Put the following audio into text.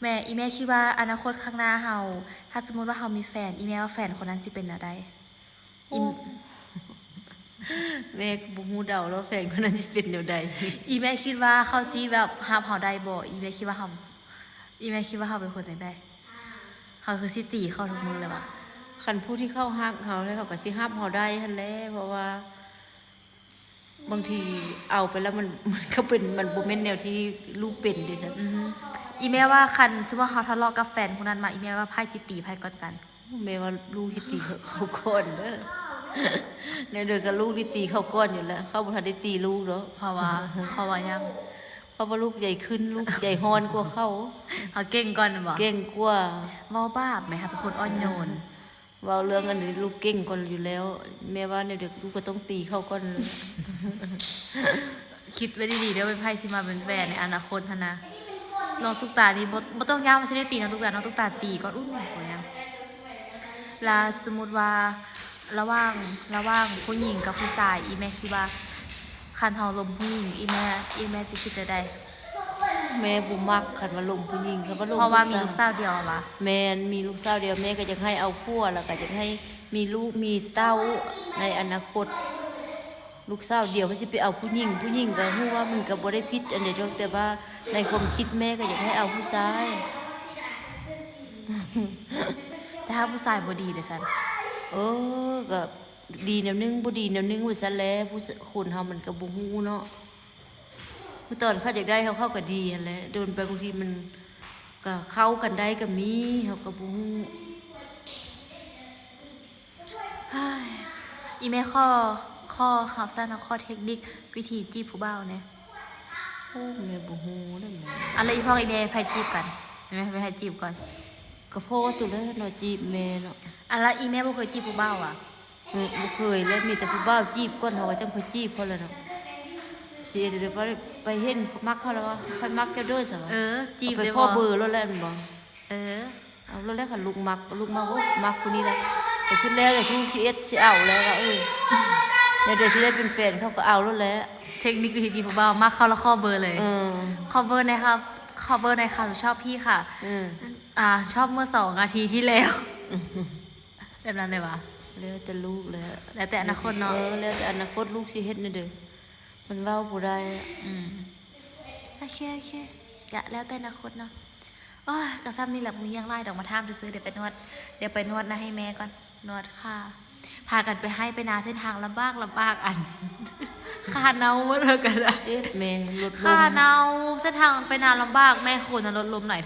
แม่คิดว่าอนาคตข้างหน้าเฮาถ้าสมมติว่าเฮามีแฟนแม่ว่าแฟนคนนั้นสิเป็นอะไรอีแม่บ่ฮู้เดาแล้วแฟนคนนั้นสิเป็นแนวใดแม่คิดว่าเขาสิแบบรับเฮาได้บ่แม่คิดว่าเฮาเป็นคนจังได๋เฮาคือสิตีเขาทุกมื้อเลยว่ะคันผู้ที่เข้าฮักเฮาแล้วเขาก็สิรับเฮาได้หั่นแหละเพราะว่าบางทีเอาไปแล้วมันก็เป็นมันบ่แม่นแนวที่ลูกเป็นดิฉันแม่ว่าคันสมมุติว่าเฮาทะเลาะกับแฟนคนนั้นมาแม่ว่าไผสิตีไผก่อนกันแม่ว่าลูกที่ตีเขาก่อนเด้อเนี่ยเด้อก็ลูกที่ตีเขาก่อนอยู่แล้วเขาบ่ทันได้ตีลูกเนาะเพราะว่ายังเพราะว่าลูกใหญ่ขึ้นลูกใหญ่ฮ้อนกว่าเขาเก่งก่อนบ่เก่งกว่าเว้าบ้าแม่ค่ะเป็นคนอ่อนโยนเว้าเรื่องอันนี้ลูกเก่งก่อนอยู่แล้วแม่ว่าเนี่ยเด็กลูกก็ต้องตีเขาก่อนเลยคิดไว้ดีๆเด้อเป็นไผสิมาเป็นแฟนในอนาคตหั่นนะน้องตุ๊กตานี่บ่ต้องยาวมันสิได้ตีน้องตุ๊กตาตีก่อนอุ้มอย่างตัวยังแล้วสมมุติว่าระหว่างผู้หญิงกับผู้ชายแม่คิดว่าคันเฮาลมผู้หญิงแม่สิคิดจะได้แม่บ่มักคันว่าลมผู้หญิงคันว่าลมเพราะว่ามีลูกสาวเดียวว่ะแม่มีลูกสาวเดียวแม่ก็จะให้เอาผัวแล้วก็จะให้มีลูกมีเต้าในอนาคตลูกสาวเดียวเขาสิไปเอาผู้หญิงก็ฮู้ว่ามันก็บ่ได้ผิดอันใดดอกแต่ว่าในความคิดแม่ก็อยากให้เอาผู้ชายแต่ถ้าผู้ชายบ่ดีเด้อซั่นก็ดีแนวนึงบ่ดีแนวนึงว่าซั่นแหละผู้คนเฮามันก็บ่ฮู้เนาะคือตอนเขาอยากได้เขาก็ดีหั่นแหละโดนไปบางทีมันก็เข้ากันได้ก็มีเฮาก็บ่ฮู้แม่ข้อเฮาซั่นข้อเทคนิควิธีจีบผู้บ่าวแน่แม่บ่ฮู้เด้อแม่อะไรพ่อกับแม่ไผจีบกันแม่ไปไผจีบก่อนก็พ่อตุแล้วเนาะจีบแม่เนาะอะไรแม่บ่เคยจีบผู้บ่าวอ่ะบ่เคยแล้วมีแต่ผู้บ่าวจีบก่อนเฮาก็จังค่อยจีบเขาแล้วเนาะสิเดี๋ยวไปเห็นมักเขาแล้วว่าค่อยมักแกเด้อซะจีบได้บ่ไปขอเบอร์แล้วแหละบ่เอาแล้วค่ะลูกมักมักคนนี้แล้วแต่สุดแล้วก็คือสิเอาแล้วว่าเดี๋ยวสิได้เป็นแฟนเขาก็เอาแล้วแหละเทคนิควิธีจีบผู้บ่าวมักเขาแล้วขอเบอร์เลยขอเบอร์หน่อยครับขอเบอร์หน่อยค่ะชอบพี่ค่ะชอบเมื่อ2 นาทีที่แล้วแบบนั้นเลยวะแล้วแต่ลูกแล้วแต่อนาคตเนาะแล้วแต่อนาคตลูกสิเฮ็ดนั่นเด้อมันเว้าบ่ได้โอเคจะแล้วแต่อนาคตเนาะกระซ้ำนี่แหละมียังไล่ดอกมาท่ามซื้อเดี๋ยวไปนวดนะให้แม่ก่อนนวดค่ะพากันไปนาเส้นทางลำบากอันค่าเนาเมื่อเธอกันอะแม่ลดลมค่าเนาเส้นทางไปนาลำบากแม่ควรจะลดลมหน่อย